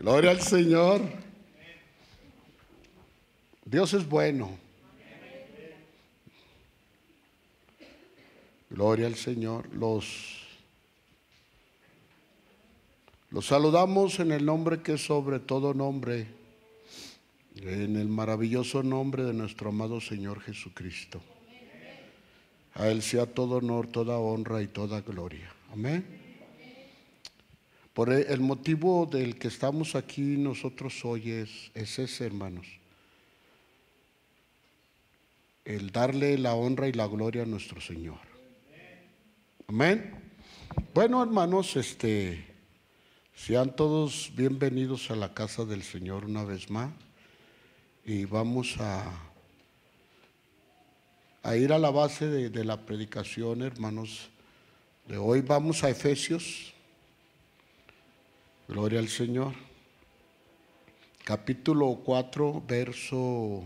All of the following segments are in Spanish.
Gloria al Señor. Dios es bueno. Gloria al Señor. Los saludamos en el nombre que es sobre todo nombre, en el maravilloso nombre de nuestro amado Señor Jesucristo. A Él sea todo honor, toda honra y toda gloria. Amén. Por el motivo del que estamos aquí nosotros hoy es ese, hermanos. El darle la honra y la gloria a nuestro Señor. Amén. Bueno, hermanos, sean todos bienvenidos a la casa del Señor una vez más. Y vamos a ir a la base de la predicación, hermanos. De hoy vamos a Efesios. Gloria al Señor. Capítulo 4, verso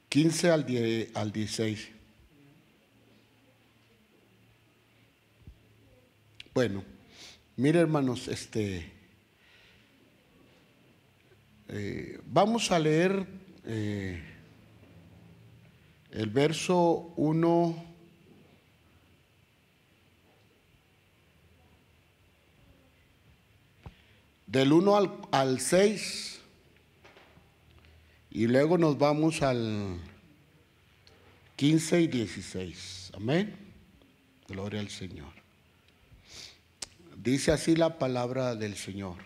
15 al 16. Bueno, mire, hermanos, vamos a leer el verso 1 del 1 al 6 y luego nos vamos al 15 y 16. Amén. Gloria al Señor. Dice así la palabra del Señor.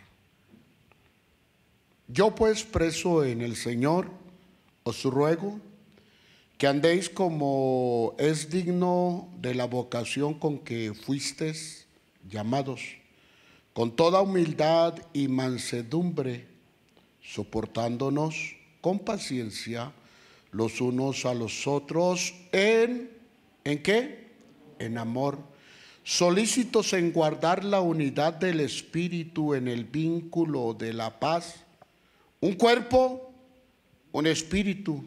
Yo pues, preso en el Señor, os ruego que andéis como es digno de la vocación con que fuisteis llamados, con toda humildad y mansedumbre, soportándonos con paciencia los unos a los otros ¿en qué? En amor, solícitos en guardar la unidad del Espíritu en el vínculo de la paz. Un cuerpo, un espíritu,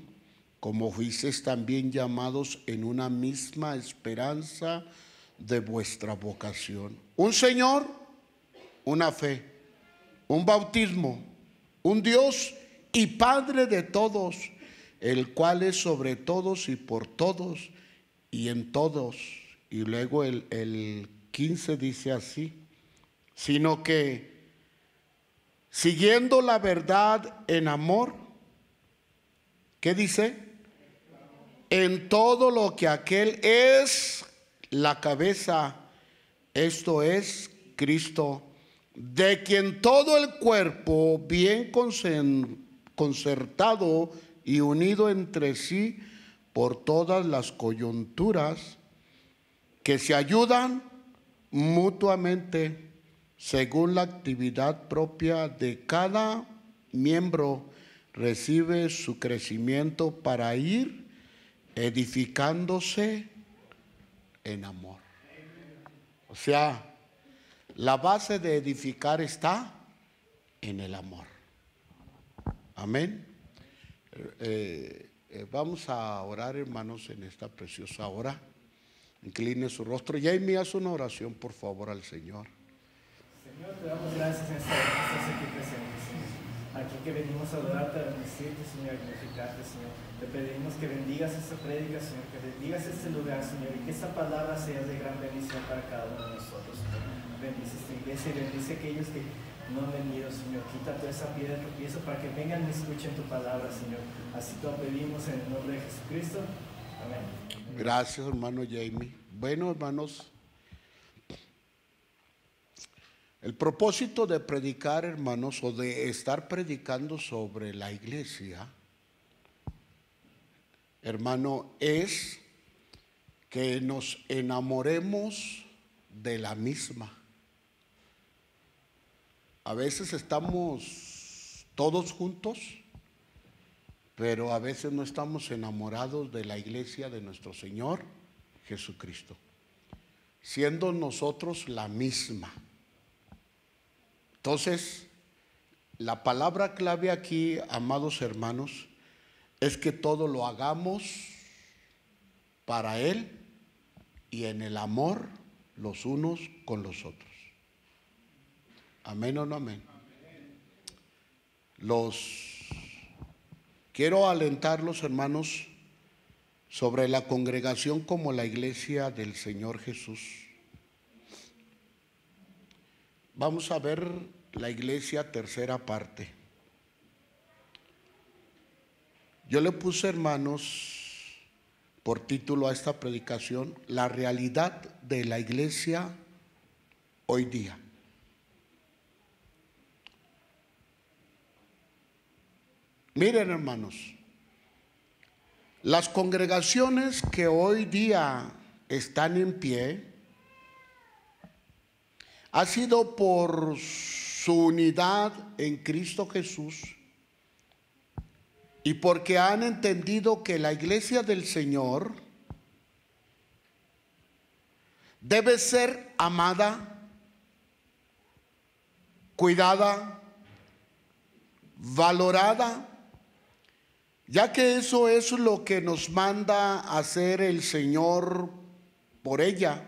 como fuisteis también llamados en una misma esperanza de vuestra vocación. Un Señor, una fe, un bautismo, un Dios y Padre de todos, el cual es sobre todos y por todos y en todos. Y luego el 15 dice así, sino que siguiendo la verdad en amor, ¿qué dice? En todo lo que aquel es la cabeza, esto es Cristo, de quien todo el cuerpo, bien concertado y unido entre sí por todas las coyunturas, que se ayudan mutuamente según la actividad propia de cada miembro, recibe su crecimiento para ir edificándose en amor. O sea, la base de edificar está en el amor. Amén. Vamos a orar, hermanos, en esta preciosa hora. Incline su rostro. Jamie, haz una oración, por favor, al Señor. Señor, te damos gracias en esta hora que estás aquí presente, Señor. Aquí que venimos a adorarte, a bendecirte, Señor, a glorificarte, Señor. Te pedimos que bendigas esta prédica, Señor, que bendigas este lugar, Señor, y que esta palabra sea de gran bendición para cada uno de nosotros, Señor. Bendice esta iglesia y bendice a aquellos que no han venido, Señor. Quita toda esa piedra de tropiezo para que vengan y escuchen tu palabra, Señor. Así te lo pedimos en el nombre de Jesucristo. Amén. Gracias, hermano Jamie. Bueno, hermanos, el propósito de predicar, hermanos, o de estar predicando sobre la iglesia, hermano, es que nos enamoremos de la misma. A veces estamos todos juntos, pero a veces no estamos enamorados de la iglesia de nuestro Señor Jesucristo, siendo nosotros la misma. Entonces, la palabra clave aquí, amados hermanos, es que todo lo hagamos para Él y en el amor los unos con los otros. Amén o no amén. Quiero alentarlos, hermanos, sobre la congregación como la iglesia del Señor Jesús. Vamos a ver la iglesia, tercera parte. Yo le puse, hermanos, por título a esta predicación, la realidad de la iglesia hoy día. Miren, hermanos, las congregaciones que hoy día están en pie ha sido por su unidad en Cristo Jesús y porque han entendido que la iglesia del Señor debe ser amada, cuidada, valorada, ya que eso es lo que nos manda a hacer el Señor por ella.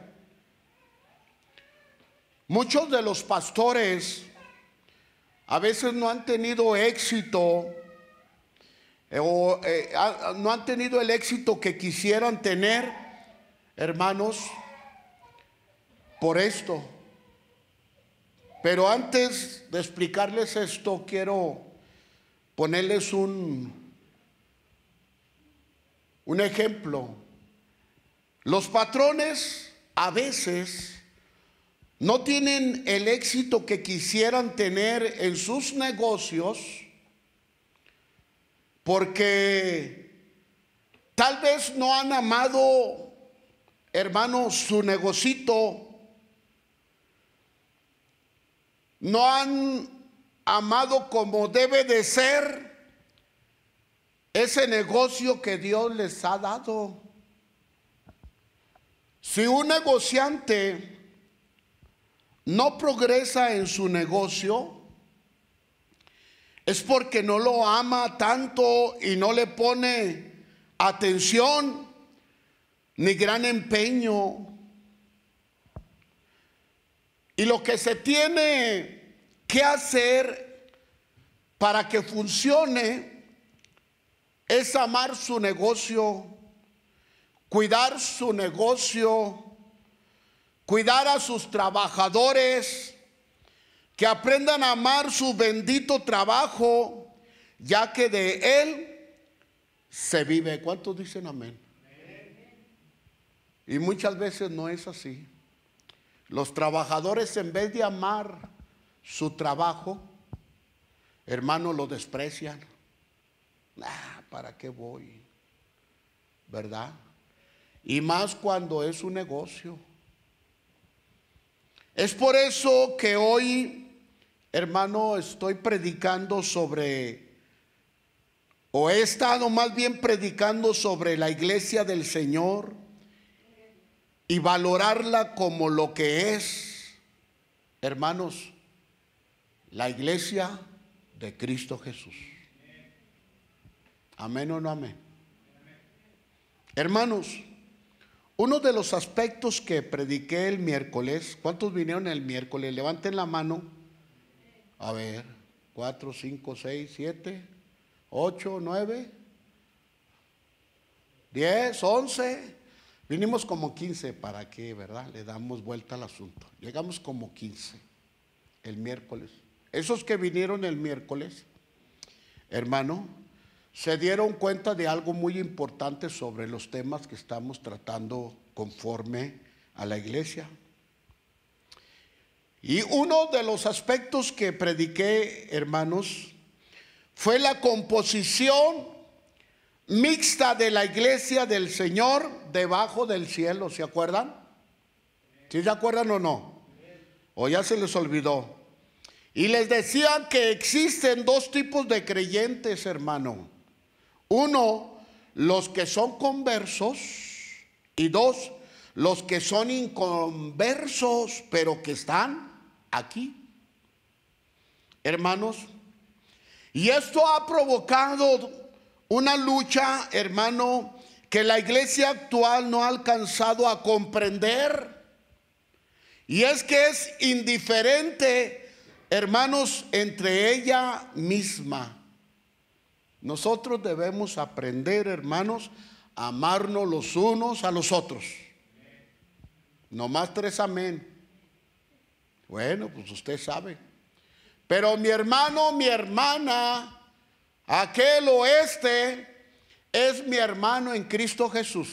Muchos de los pastores a veces no han tenido éxito no han tenido el éxito que quisieran tener, hermanos, por esto. Pero antes de explicarles esto, quiero ponerles un ejemplo. Los patrones a veces no tienen el éxito que quisieran tener en sus negocios porque tal vez no han amado, hermanos, su negocito, no han amado como debe de ser ese negocio que Dios les ha dado. Si un negociante no progresa en su negocio, es porque no lo ama tanto y no le pone atención ni gran empeño. Y lo que se tiene que hacer para que funcione es amar su negocio, cuidar su negocio, cuidar a sus trabajadores, que aprendan a amar su bendito trabajo, ya que de él se vive. ¿Cuántos dicen amén? Y muchas veces no es así. Los trabajadores, en vez de amar su trabajo, hermano, lo desprecian. ¿Para qué voy? ¿Verdad? Y más cuando es un negocio. Es por eso que hoy, hermano, estoy predicando o he estado más bien predicando sobre la iglesia del Señor y valorarla como lo que es, hermanos, la iglesia de Cristo Jesús. ¿Amén o no amén? Hermanos, uno de los aspectos que prediqué el miércoles, ¿cuántos vinieron el miércoles? Levanten la mano. A ver, 4, 5, 6, 7, 8, 9, 10, 11. Vinimos como 15, ¿para qué, verdad? Le damos vuelta al asunto. Llegamos como 15 el miércoles. Esos que vinieron el miércoles, hermano, se dieron cuenta de algo muy importante sobre los temas que estamos tratando conforme a la iglesia. Y uno de los aspectos que prediqué, hermanos, fue la composición mixta de la iglesia del Señor debajo del cielo. ¿Se acuerdan? ¿Sí se acuerdan o no? ¿O ya se les olvidó? Y les decía que existen dos tipos de creyentes, hermano. Uno, los que son conversos, y dos, los que son inconversos, pero que están aquí, hermanos. Y esto ha provocado una lucha, hermano, que la iglesia actual no ha alcanzado a comprender. Y es que es indiferente, hermanos, entre ella misma. Nosotros debemos aprender, hermanos, a amarnos los unos a los otros. No más 3 amén. Bueno, pues usted sabe. Pero mi hermano, mi hermana, aquel o este, es mi hermano en Cristo Jesús.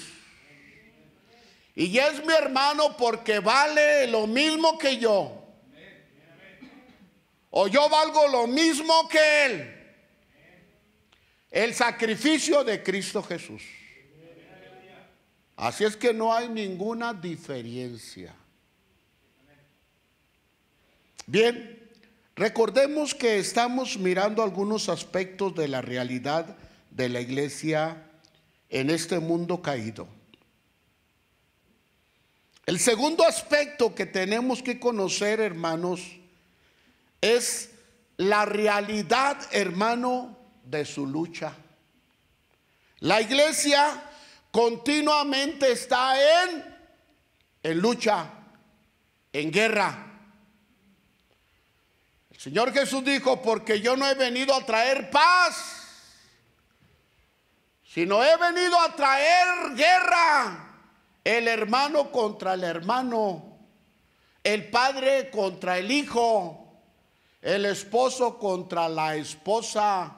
Y es mi hermano porque vale lo mismo que yo. O yo valgo lo mismo que él. El sacrificio de Cristo Jesús. Así es que no hay ninguna diferencia. Bien, recordemos que estamos mirando algunos aspectos de la realidad de la iglesia en este mundo caído. El segundo aspecto que tenemos que conocer, hermanos, es la realidad, hermano, de su lucha. La iglesia continuamente está en lucha, en guerra. El Señor Jesús dijo, porque yo no he venido a traer paz, sino he venido a traer guerra. El hermano contra el hermano, el padre contra el hijo, el esposo contra la esposa.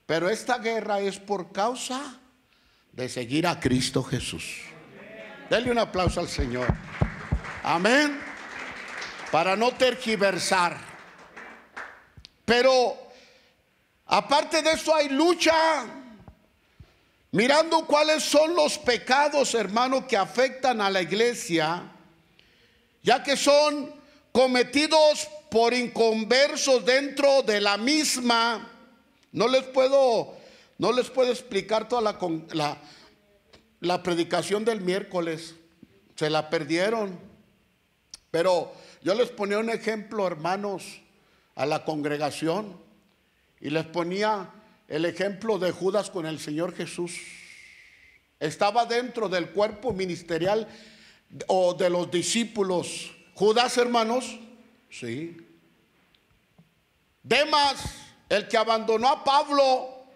Pero esta guerra es por causa de seguir a Cristo Jesús. Denle un aplauso al Señor. Amén. Para no tergiversar. Pero aparte de eso hay lucha. Mirando cuáles son los pecados, hermano, que afectan a la iglesia, ya que son cometidos por inconversos dentro de la misma. No les puedo explicar toda la predicación del miércoles. Se la perdieron. Pero yo les ponía un ejemplo, hermanos, a la congregación, y les ponía el ejemplo de Judas con el Señor Jesús. Estaba dentro del cuerpo ministerial o de los discípulos. Judas, hermanos, sí. Demas, el que abandonó a Pablo,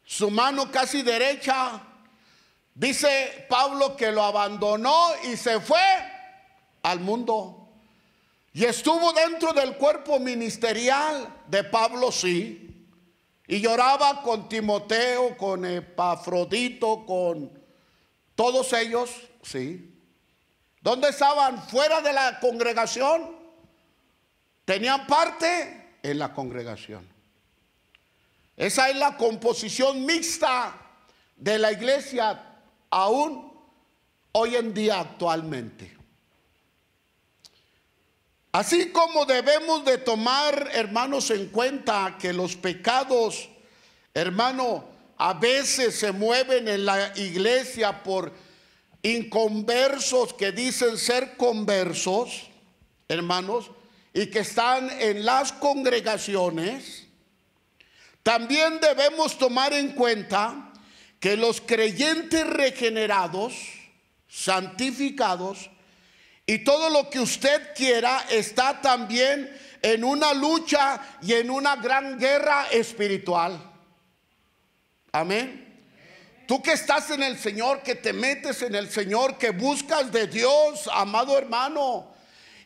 su mano casi derecha, dice Pablo que lo abandonó y se fue al mundo. Y estuvo dentro del cuerpo ministerial de Pablo, sí. Y lloraba con Timoteo, con Epafrodito, con todos ellos, sí. ¿Dónde estaban? Fuera de la congregación. Tenían parte en la congregación. Esa es la composición mixta de la iglesia aún hoy en día actualmente. Así como debemos de tomar, hermanos, en cuenta que los pecados, hermano, a veces se mueven en la iglesia por inconversos que dicen ser conversos, hermanos, y que están en las congregaciones. También debemos tomar en cuenta que los creyentes regenerados, santificados, y todo lo que usted quiera está también en una lucha y en una gran guerra espiritual. Amén. Tú que estás en el Señor, que te metes en el Señor, que buscas de Dios, amado hermano,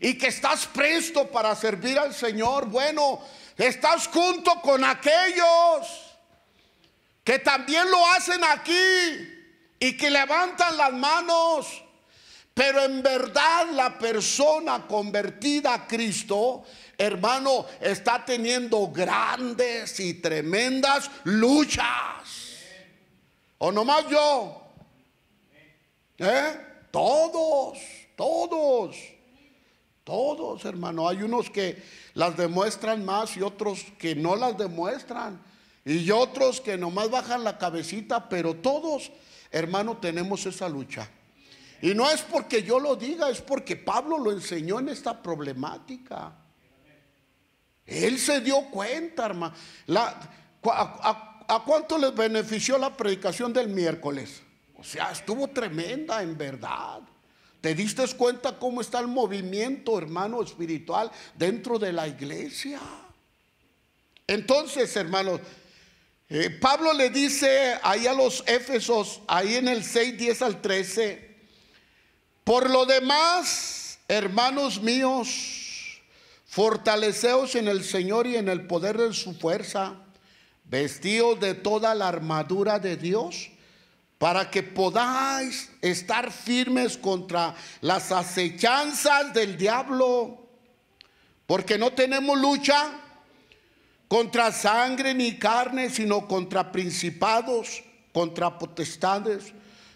y que estás presto para servir al Señor, bueno, estás junto con aquellos que también lo hacen aquí y que levantan las manos. Pero en verdad la persona convertida a Cristo, hermano, está teniendo grandes y tremendas luchas. ¿O nomás yo? Todos, hermano. Hay unos que las demuestran más y otros que no las demuestran. Y otros que nomás bajan la cabecita, pero todos, hermano, tenemos esa lucha. Y no es porque yo lo diga, es porque Pablo lo enseñó en esta problemática. Él se dio cuenta, hermano. ¿A cuánto les benefició la predicación del miércoles? O sea, estuvo tremenda, en verdad. ¿Te diste cuenta cómo está el movimiento, hermano, espiritual dentro de la iglesia? Entonces, hermanos, Pablo le dice ahí a los Éfesos, ahí en el 6:10 al 13, por lo demás, hermanos míos, fortaleceos en el Señor y en el poder de su fuerza, vestíos de toda la armadura de Dios, para que podáis estar firmes contra las acechanzas del diablo, porque no tenemos lucha contra sangre ni carne, sino contra principados, contra potestades,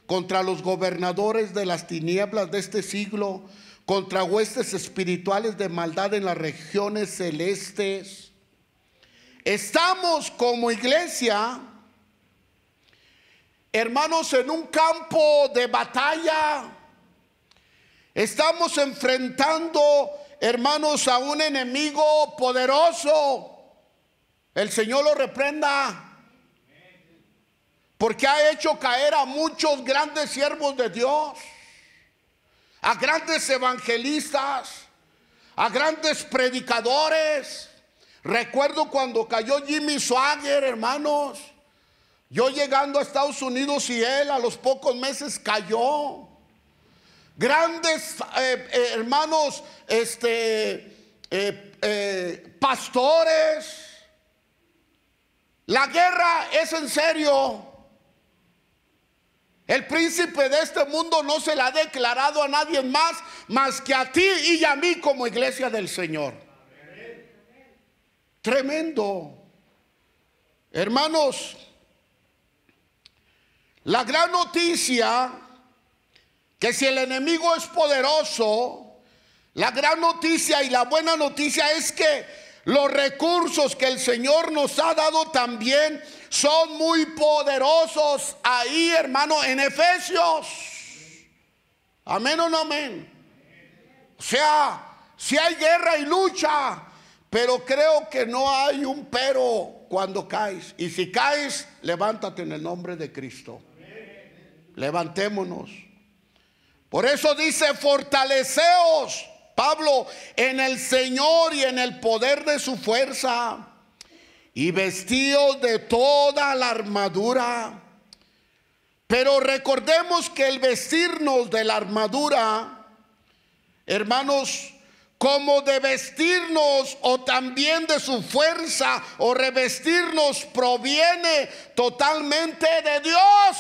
contra los gobernadores de las tinieblas de este siglo, contra huestes espirituales de maldad en las regiones celestes. Estamos como iglesia, hermanos, en un campo de batalla. Estamos enfrentando, hermanos, a un enemigo poderoso. El Señor lo reprenda, porque ha hecho caer a muchos grandes siervos de Dios, a grandes evangelistas, a grandes predicadores. Recuerdo cuando cayó Jimmy Swaggart, hermanos, yo llegando a Estados Unidos y él a los pocos meses cayó. Grandes hermanos, pastores. La guerra es en serio. El príncipe de este mundo no se la ha declarado a nadie más que a ti y a mí como iglesia del Señor. Tremendo. Hermanos, la gran noticia, que si el enemigo es poderoso, la gran noticia y la buena noticia es que los recursos que el Señor nos ha dado también son muy poderosos ahí, hermano, en Efesios. Amén o no amén. O sea, si hay guerra y lucha, pero creo que no hay un pero cuando caes. Y si caes, levántate en el nombre de Cristo. Levantémonos. Por eso dice, fortaleceos, Pablo, en el Señor y en el poder de su fuerza, y vestíos de toda la armadura. Pero recordemos que el vestirnos de la armadura, hermanos, como de vestirnos o también de su fuerza o revestirnos, proviene totalmente de Dios.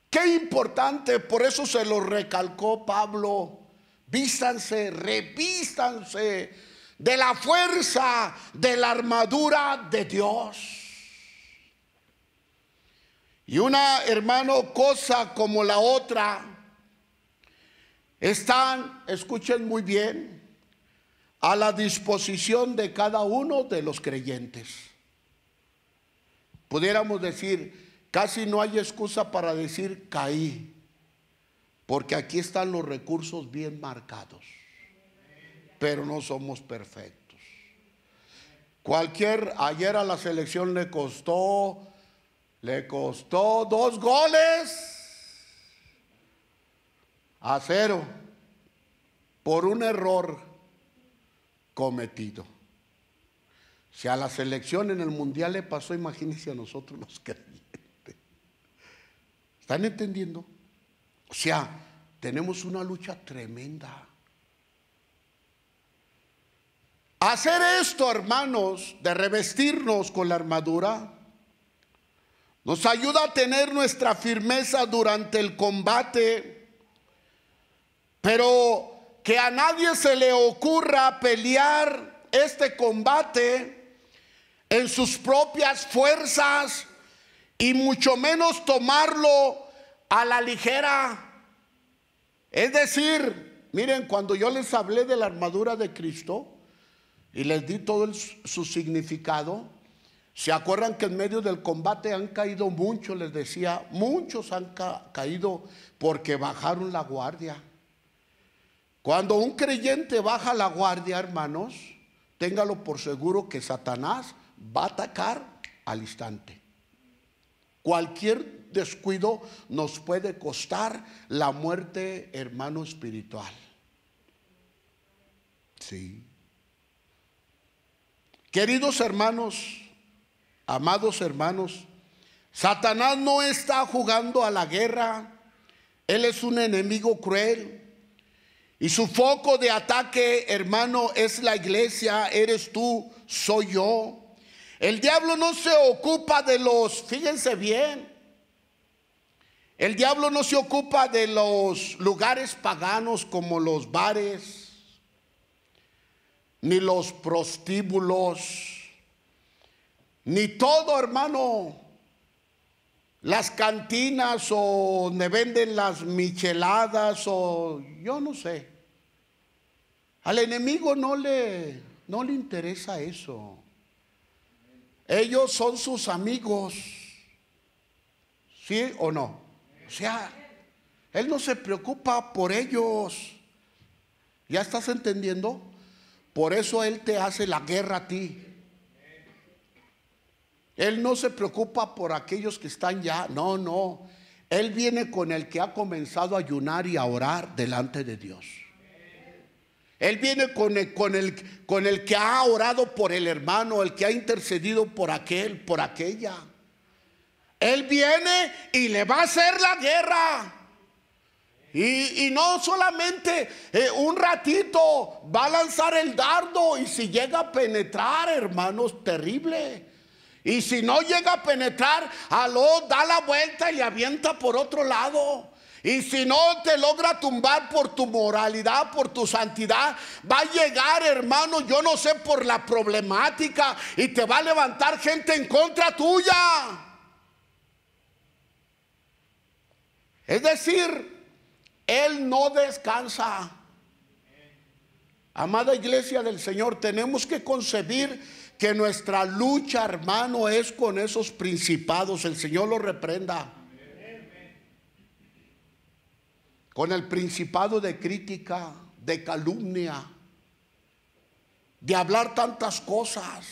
Qué importante, por eso se lo recalcó Pablo. Vístanse, revístanse de la fuerza de la armadura de Dios. Y una, hermano, cosa como la otra están, escuchen muy bien, a la disposición de cada uno de los creyentes. Pudiéramos decir, casi no hay excusa para decir caí, porque aquí están los recursos bien marcados, pero no somos perfectos. Ayer a la selección le costó 2 goles-0 por un error cometido. Si a la selección en el mundial le pasó, imagínense a nosotros los creyentes. ¿Están entendiendo? O sea, tenemos una lucha tremenda. Hacer esto, hermanos, de revestirnos con la armadura, nos ayuda a tener nuestra firmeza durante el combate, pero que a nadie se le ocurra pelear este combate en sus propias fuerzas y mucho menos tomarlo a la ligera. Es decir, miren, cuando yo les hablé de la armadura de Cristo y les di todo su significado, ¿se acuerdan que en medio del combate han caído muchos? Les decía, muchos han caído porque bajaron la guardia. Cuando un creyente baja la guardia, hermanos, téngalo por seguro que Satanás va a atacar al instante. Cualquier descuido nos puede costar la muerte, hermano, espiritual. Sí. Queridos hermanos, amados hermanos, Satanás no está jugando a la guerra. Él es un enemigo cruel. Y su foco de ataque, hermano, es la iglesia. Eres tú, soy yo. El diablo no se ocupa de los, fíjense bien, el diablo no se ocupa de los lugares paganos como los bares, ni los prostíbulos, ni todo, hermano, las cantinas o donde venden las micheladas o yo no sé. Al enemigo no le interesa eso. Ellos son sus amigos, ¿sí o no? O sea, él no se preocupa por ellos. ¿Ya estás entendiendo? Por eso él te hace la guerra a ti. Él no se preocupa por aquellos que están ya. No, no. Él viene con el que ha comenzado a ayunar y a orar delante de Dios. Él viene con el que ha orado por el hermano, el que ha intercedido por aquel, por aquella. Él viene y le va a hacer la guerra. Y no solamente un ratito, va a lanzar el dardo y si llega a penetrar, hermanos, terrible. Y si no llega a penetrar, da la vuelta y le avienta por otro lado. Y si no te logra tumbar por tu moralidad, por tu santidad, va a llegar, hermano, yo no sé, por la problemática y te va a levantar gente en contra tuya. Es decir, él no descansa. Amada iglesia del Señor, tenemos que concebir que nuestra lucha, hermano, es con esos principados. El Señor los reprenda. Con el principado de crítica, de calumnia, de hablar tantas cosas.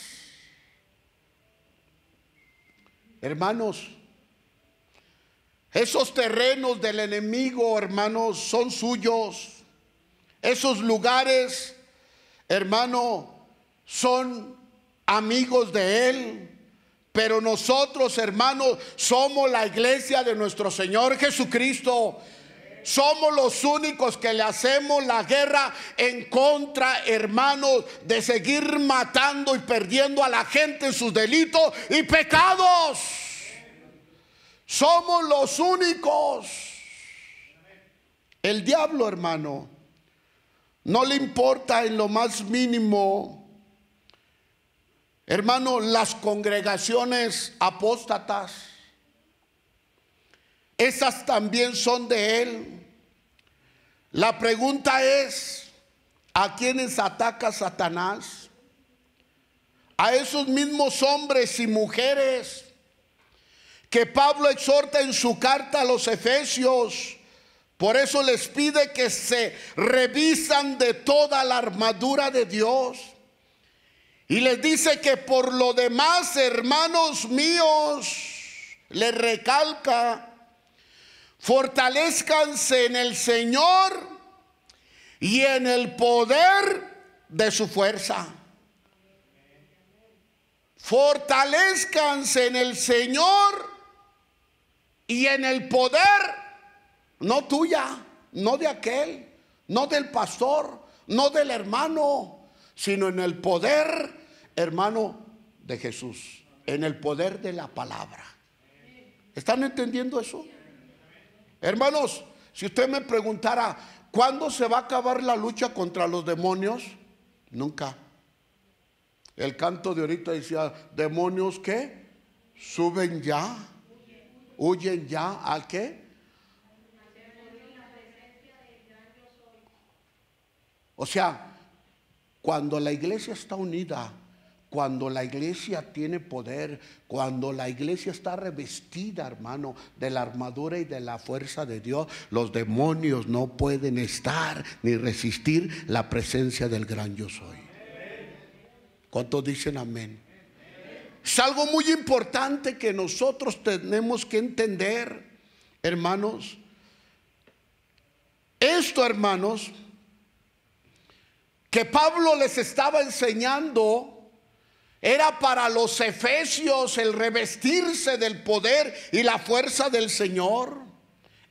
Hermanos, esos terrenos del enemigo, hermanos, son suyos. Esos lugares, hermano, son amigos de él. Pero nosotros, hermanos, somos la iglesia de nuestro Señor Jesucristo. Somos los únicos que le hacemos la guerra en contra, hermanos, de seguir matando y perdiendo a la gente en sus delitos y pecados. Somos los únicos. El diablo, hermano, no le importa en lo más mínimo, hermano, las congregaciones apóstatas. Esas también son de él. La pregunta es, ¿a quiénes ataca Satanás? A esos mismos hombres y mujeres que Pablo exhorta en su carta a los Efesios. Por eso les pide que se revisan de toda la armadura de Dios. Y les dice que por lo demás, hermanos míos, les recalca, fortalezcanse en el Señor y en el poder de su fuerza. Fortalezcanse en el Señor y en el poder, no tuya, no de aquel, no del pastor, no del hermano, sino en el poder, hermano, de Jesús, en el poder de la palabra. ¿Están entendiendo eso? Hermanos, si usted me preguntara, ¿cuándo se va a acabar la lucha contra los demonios? Nunca. El canto de ahorita decía, demonios ¿qué? Suben ya, huyen ya, ¿a qué? O sea, cuando la iglesia está unida, cuando la iglesia tiene poder, cuando la iglesia está revestida, hermano, de la armadura y de la fuerza de Dios, los demonios no pueden estar ni resistir la presencia del gran yo soy. ¿Cuántos dicen amén? Es algo muy importante que nosotros tenemos que entender, hermanos. Esto, hermanos, que Pablo les estaba enseñando, era para los efesios el revestirse del poder y la fuerza del Señor.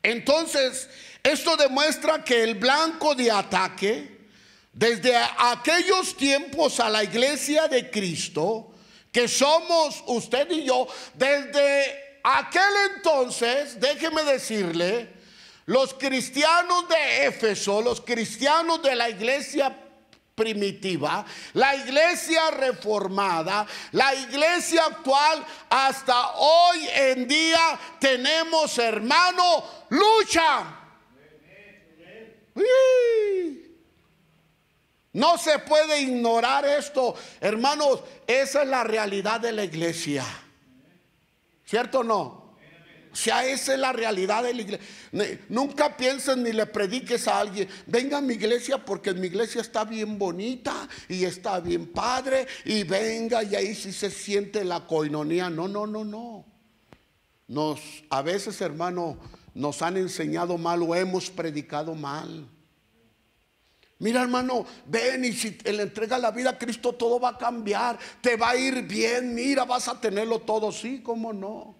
Entonces, esto demuestra que el blanco de ataque, desde aquellos tiempos a la iglesia de Cristo, que somos usted y yo, desde aquel entonces, déjeme decirle, los cristianos de Éfeso, los cristianos de la iglesia primitiva, la iglesia reformada, la iglesia actual, hasta hoy en día tenemos, hermano, lucha. No se puede ignorar esto, hermanos. Esa es la realidad de la iglesia, ¿cierto o no? O sea, esa es la realidad de la iglesia. Nunca pienses ni le prediques a alguien: venga a mi iglesia porque en mi iglesia está bien bonita y está bien padre, y venga y ahí sí se siente la coinonía. No, no, no, no. A veces, hermano, nos han enseñado mal o hemos predicado mal. Mira, hermano, ven, y si le entregas la vida a Cristo, todo va a cambiar, te va a ir bien, mira, vas a tenerlo todo. Sí, cómo no.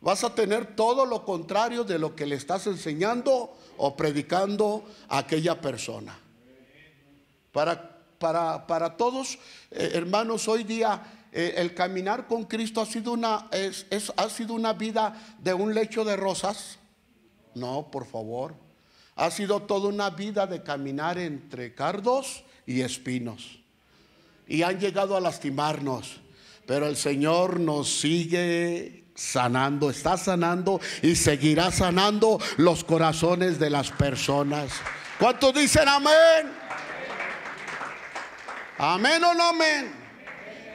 Vas a tener todo lo contrario de lo que le estás enseñando o predicando a aquella persona. Para todos, hermanos, hoy día el caminar con Cristo ha sido ha sido una vida de un lecho de rosas. No, por favor. Ha sido toda una vida de caminar entre cardos y espinos, y han llegado a lastimarnos, pero el Señor nos sigue sanando, está sanando y seguirá sanando los corazones de las personas. ¿Cuántos dicen amén? Amén o no amén.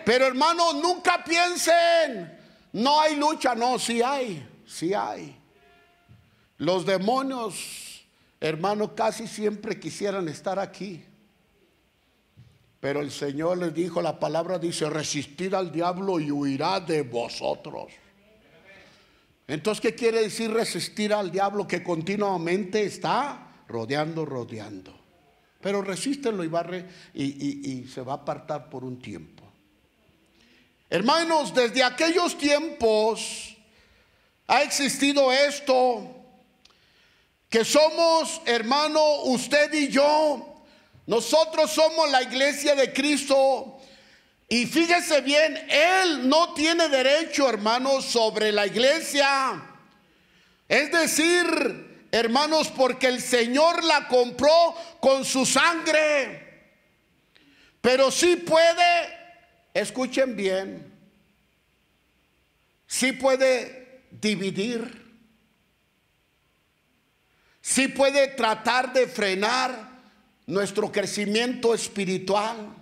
Pero, hermanos, nunca piensen no hay lucha. No, sí hay, sí hay. Los demonios, hermano, casi siempre quisieran estar aquí, pero el Señor les dijo, la palabra dice: resistid al diablo y huirá de vosotros. Entonces, ¿qué quiere decir resistir al diablo? Que continuamente está rodeando. Pero resístelo y se va a apartar por un tiempo. Hermanos, desde aquellos tiempos ha existido esto, que somos, hermano, usted y yo, nosotros somos la iglesia de Cristo. Y fíjese bien, Él no tiene derecho, hermanos, sobre la iglesia. Es decir, hermanos, porque el Señor la compró con su sangre. Pero sí puede, escuchen bien, sí puede dividir. Sí puede tratar de frenar nuestro crecimiento espiritual,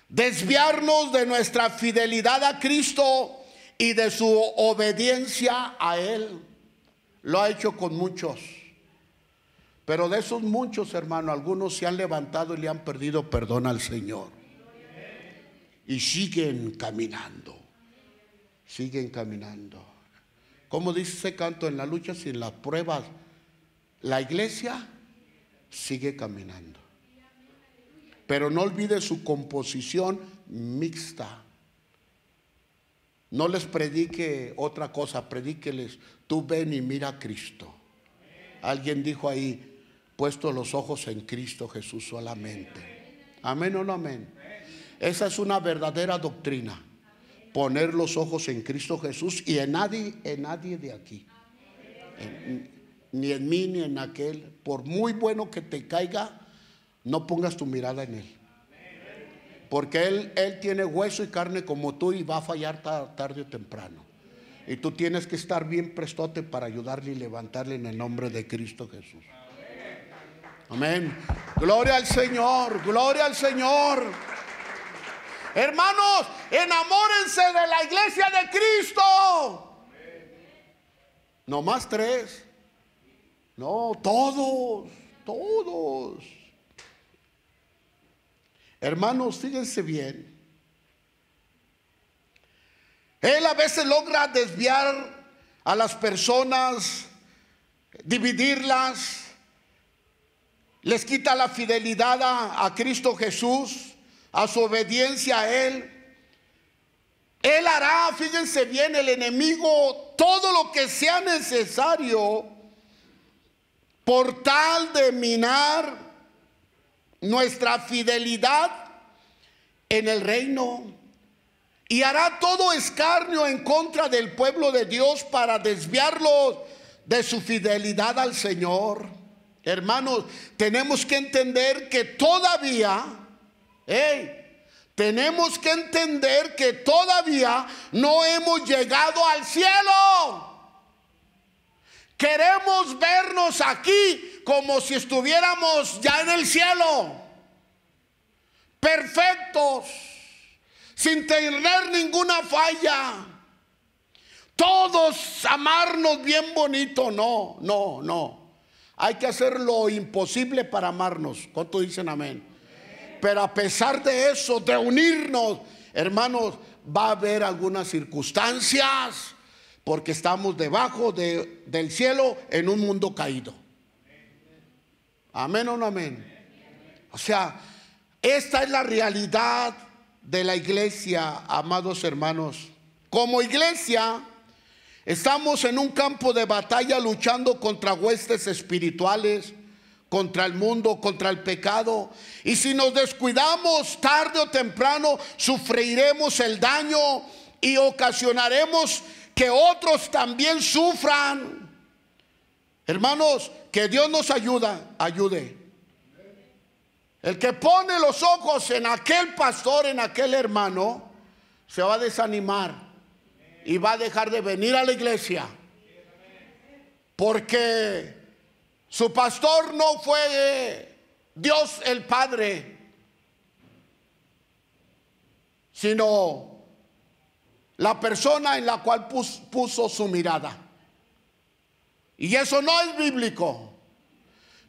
desviarnos de nuestra fidelidad a Cristo y de su obediencia a Él. Lo ha hecho con muchos, pero de esos muchos, hermano, algunos se han levantado y le han perdido perdón al Señor y siguen caminando. Como dice ese canto: en la lucha sin las pruebas la iglesia sigue caminando. Pero no olvide su composición mixta. No les predique otra cosa, predíqueles: tú ven y mira a Cristo. Alguien dijo ahí: puesto los ojos en Cristo Jesús solamente. ¿Amén o no amén? Esa es una verdadera doctrina. Poner los ojos en Cristo Jesús y en nadie de aquí. Ni en mí ni en aquel. Por muy bueno que te caiga, no pongas tu mirada en él, porque él tiene hueso y carne como tú y va a fallar tarde o temprano. Y tú tienes que estar bien prestote para ayudarle y levantarle en el nombre de Cristo Jesús. Amén. Gloria al Señor, gloria al Señor. Hermanos, enamórense de la iglesia de Cristo. No más tres. No, todos. Hermanos, fíjense bien. Él a veces logra desviar a las personas, dividirlas, les quita la fidelidad a Cristo Jesús, a su obediencia a Él. Él hará, fíjense bien, el enemigo, todo lo que sea necesario por tal de minar nuestra fidelidad en el reino. Y hará todo escarnio en contra del pueblo de Dios para desviarlos de su fidelidad al Señor. Hermanos, tenemos que entender que todavía, tenemos que entender que todavía no hemos llegado al cielo. Queremos vernos aquí como si estuviéramos ya en el cielo, perfectos, sin tener ninguna falla, todos amarnos bien bonito. No, no, no. Hay que hacer lo imposible para amarnos. ¿Cuánto dicen amén? Pero a pesar de eso, de unirnos, hermanos, va a haber algunas circunstancias, porque estamos debajo del cielo en un mundo caído. Amén o no amén. O sea, esta es la realidad de la iglesia, amados hermanos. Como iglesia estamos en un campo de batalla luchando contra huestes espirituales, contra el mundo, contra el pecado. Y si nos descuidamos, tarde o temprano sufriremos el daño y ocasionaremos que otros también sufran. Hermanos, que Dios nos ayude. El que pone los ojos en aquel pastor, en aquel hermano, se va a desanimar y va a dejar de venir a la iglesia, porque su pastor no fue Dios el Padre, sino la persona en la cual puso su mirada. Y eso no es bíblico.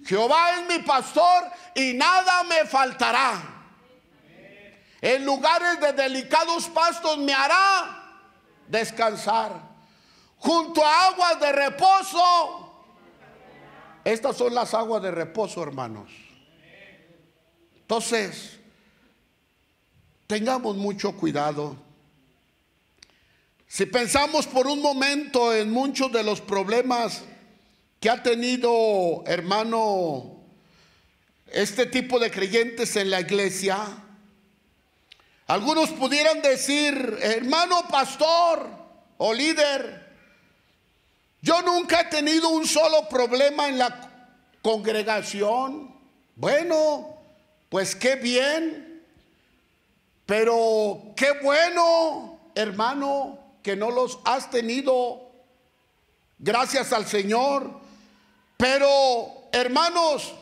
Jehová es mi pastor y nada me faltará. En lugares de delicados pastos me hará descansar. Junto a aguas de reposo. Estas son las aguas de reposo, hermanos. Entonces, tengamos mucho cuidado. Si pensamos por un momento en muchos de los problemas que ha tenido, hermano, este tipo de creyentes en la iglesia, algunos pudieran decir: hermano pastor o líder, yo nunca he tenido un solo problema en la congregación. Bueno, pues qué bien, pero qué bueno, hermano, que no los has tenido, gracias al Señor. Pero, hermanos,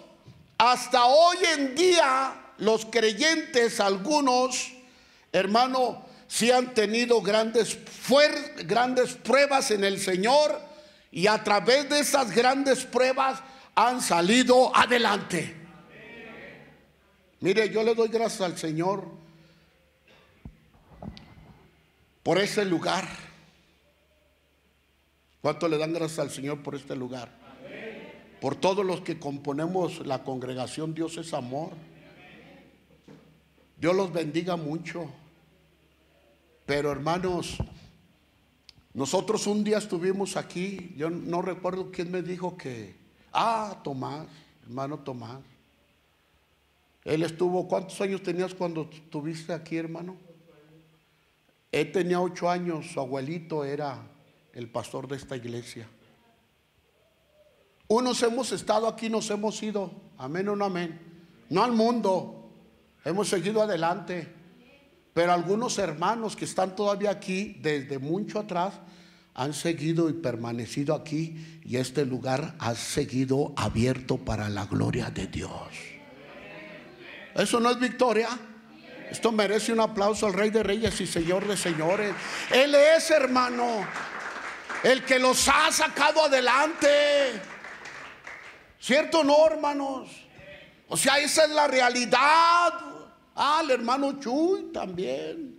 hasta hoy en día los creyentes, algunos, hermano, sí han tenido grandes pruebas en el Señor, y a través de esas grandes pruebas han salido adelante. Mire, yo le doy gracias al Señor por ese lugar. ¿Cuánto le dan gracias al Señor por este lugar? Por todos los que componemos la congregación. Dios es amor. Dios los bendiga mucho. Pero, hermanos, nosotros un día estuvimos aquí. Yo no recuerdo quién me dijo que... Tomás, hermano Tomás. Él estuvo... ¿Cuántos años tenías cuando estuviste aquí, hermano? Él tenía 8 años. Su abuelito era el pastor de esta iglesia. Unos hemos estado aquí, nos hemos ido. Amén o no amén. No al mundo. Hemos seguido adelante. Pero algunos hermanos que están todavía aquí desde mucho atrás han seguido y permanecido aquí, y este lugar ha seguido abierto para la gloria de Dios. ¿Eso no es victoria? Esto merece un aplauso al Rey de Reyes y Señor de Señores. Él es, hermano, el que los ha sacado adelante. ¿Cierto o no, hermanos? O sea, esa es la realidad. El hermano Chuy también.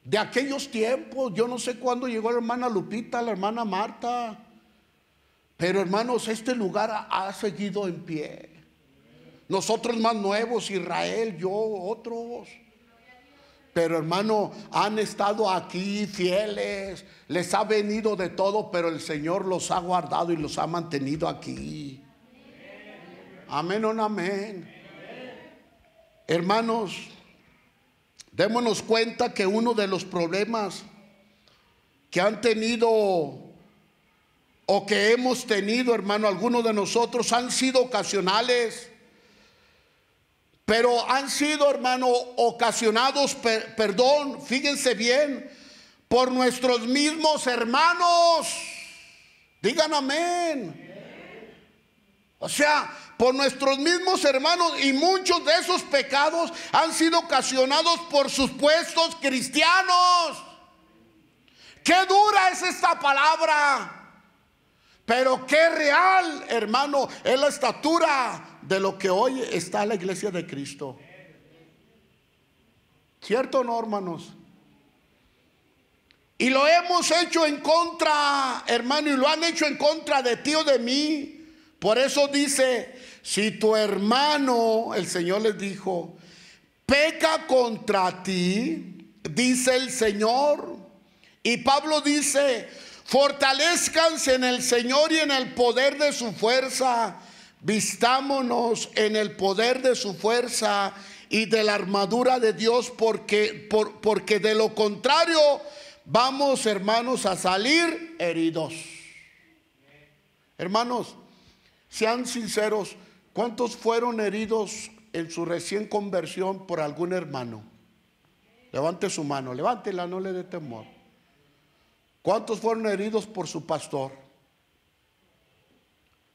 de aquellos tiempos. Yo no sé cuándo llegó la hermana Lupita, la hermana Marta, pero hermanos, este lugar ha seguido en pie. Nosotros más nuevos, Israel, yo, otros. Pero hermano, han estado aquí fieles, les ha venido de todo, pero el Señor los ha guardado y los ha mantenido aquí. Amén o no amén. Hermanos, démonos cuenta que uno de los problemas que han tenido o que hemos tenido, hermano, algunos de nosotros han sido ocasionales. Pero han sido, hermano, ocasionados, perdón, fíjense bien, por nuestros mismos hermanos. Digan amén. O sea, por nuestros mismos hermanos, y muchos de esos pecados han sido ocasionados por supuestos cristianos. Qué dura es esta palabra, pero qué real, hermano, es la estatura de lo que hoy está la iglesia de Cristo. ¿Cierto o no, hermanos? Y lo hemos hecho en contra, hermano, y lo han hecho en contra de ti o de mí. Por eso dice, si tu hermano, el Señor les dijo, peca contra ti, dice el Señor. Y Pablo dice, fortalezcanse en el Señor y en el poder de su fuerza. Vistámonos en el poder de su fuerza y de la armadura de Dios, porque de lo contrario vamos, hermanos, a salir heridos. Hermanos, sean sinceros, ¿cuántos fueron heridos en su recién conversión por algún hermano? Levante su mano, levántela, no le dé temor. ¿Cuántos fueron heridos por su pastor?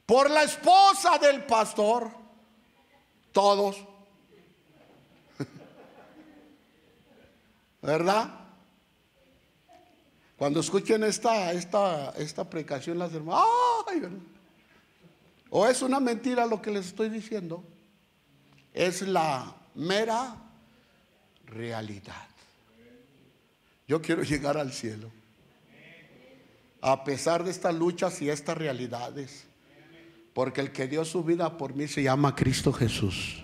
Por la esposa del pastor. Todos. ¿Verdad? Cuando escuchen esta predicación, las hermanas, ¡ay! O es una mentira lo que les estoy diciendo. Es la mera realidad. Yo quiero llegar al cielo, a pesar de estas luchas y estas realidades, porque el que dio su vida por mí se llama Cristo Jesús.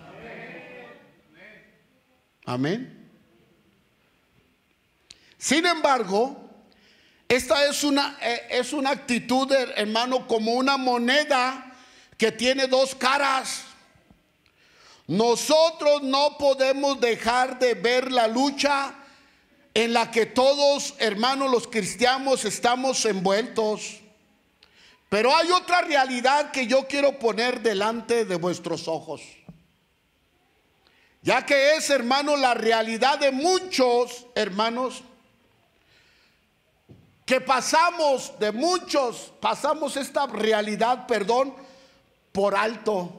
Amén. Sin embargo, esta es una actitud, hermano, como una moneda que tiene dos caras. Nosotros no podemos dejar de ver la lucha en la que todos, hermanos, los cristianos estamos envueltos. Pero hay otra realidad que yo quiero poner delante de vuestros ojos, ya que es, hermano, la realidad de muchos hermanos que pasamos esta realidad, por alto.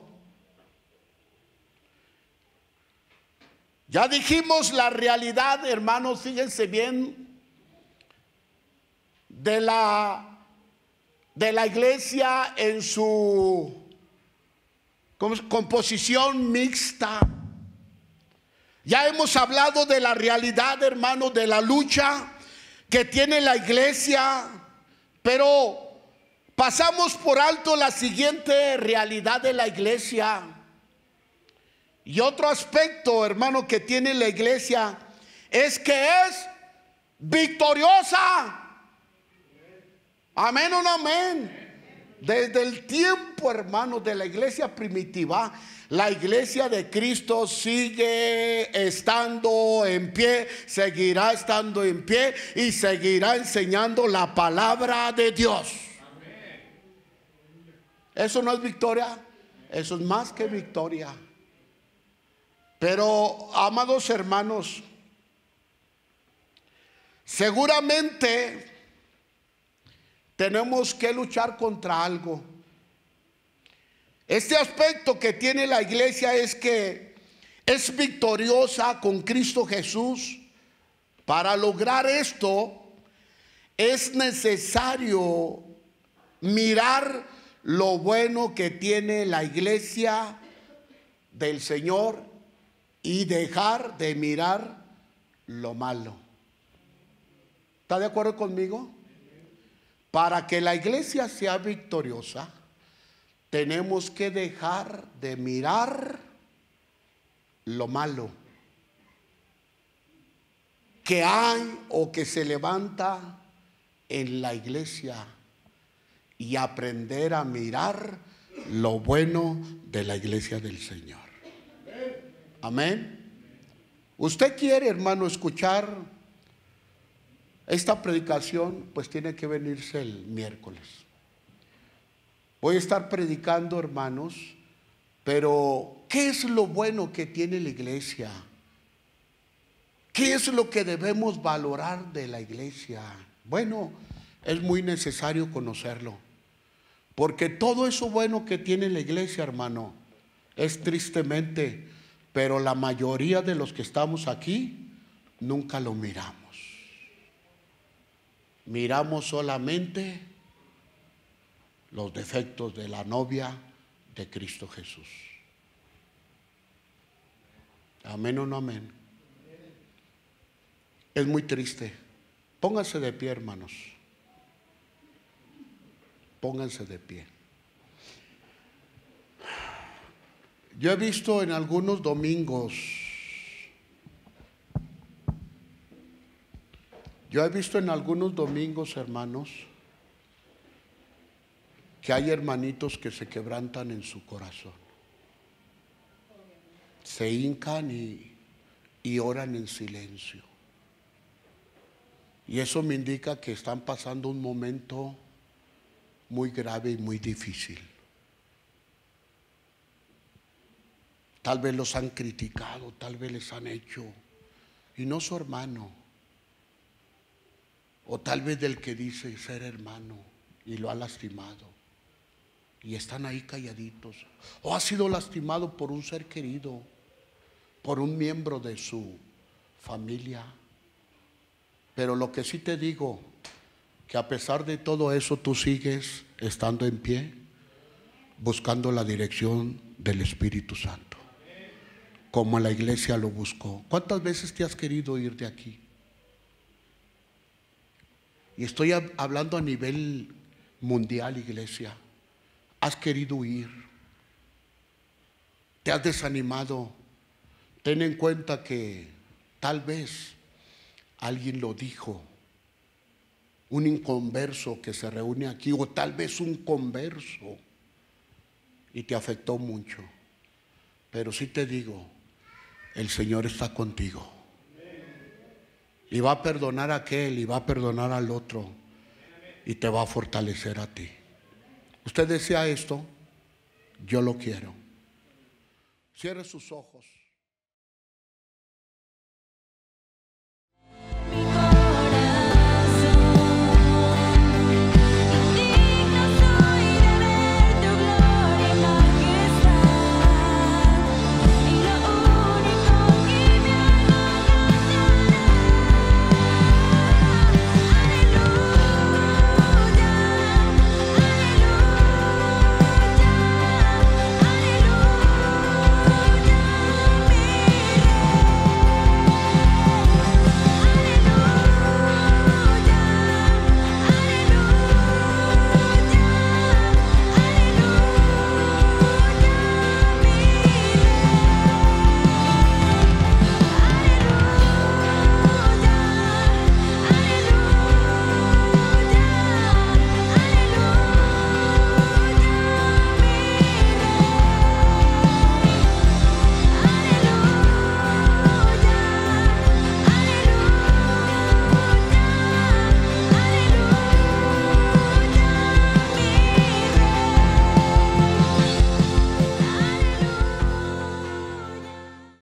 Ya dijimos la realidad, hermanos, fíjense bien, de la iglesia en su composición mixta. Ya hemos hablado de la realidad, hermanos, de la lucha que tiene la iglesia, pero pasamos por alto la siguiente realidad de la iglesia. Y otro aspecto, hermano, que tiene la iglesia es que es victoriosa. Amén o no amén. Desde el tiempo, hermano, de la iglesia primitiva, la iglesia de Cristo sigue estando en pie, seguirá estando en pie y seguirá enseñando la palabra de Dios. ¿Eso no es victoria? Eso es más que victoria. Pero, amados hermanos, seguramente tenemos que luchar contra algo. Este aspecto que tiene la iglesia es que es victoriosa con Cristo Jesús. Para lograr esto es necesario mirar lo bueno que tiene la iglesia del Señor y dejar de mirar lo malo. ¿Está de acuerdo conmigo? Para que la iglesia sea victoriosa, tenemos que dejar de mirar lo malo que hay o que se levanta en la iglesia y aprender a mirar lo bueno de la iglesia del Señor. Amén. Usted quiere, hermano, escuchar esta predicación, pues tiene que venirse el miércoles. Voy a estar predicando, hermanos, pero ¿qué es lo bueno que tiene la iglesia? ¿Qué es lo que debemos valorar de la iglesia? Bueno, es muy necesario conocerlo, porque todo eso bueno que tiene la iglesia, hermano, es tristemente, pero la mayoría de los que estamos aquí nunca lo miramos. Miramos solamente los defectos de la novia de Cristo Jesús. Amén o no amén. Es muy triste. Pónganse de pie, hermanos. Pónganse de pie. Yo he visto en algunos domingos, hermanos, que hay hermanitos que se quebrantan en su corazón. Se hincan y oran en silencio. Y eso me indica que están pasando un momento muy grave y muy difícil. Tal vez los han criticado, tal vez les han hecho, y no su hermano. O tal vez del que dice ser hermano y lo ha lastimado. Y están ahí calladitos. O ha sido lastimado por un ser querido, por un miembro de su familia. Pero lo que sí te digo, que a pesar de todo eso tú sigues estando en pie, buscando la dirección del Espíritu Santo, como la iglesia lo buscó. ¿Cuántas veces te has querido ir de aquí? Y estoy hablando a nivel mundial, iglesia. Has querido huir, te has desanimado. Ten en cuenta que tal vez alguien lo dijo, un inconverso que se reúne aquí, o tal vez un converso, y te afectó mucho. Pero sí te digo, el Señor está contigo, y va a perdonar a aquel, y va a perdonar al otro, y te va a fortalecer a ti. ¿Usted desea esto? Yo lo quiero. Cierre sus ojos.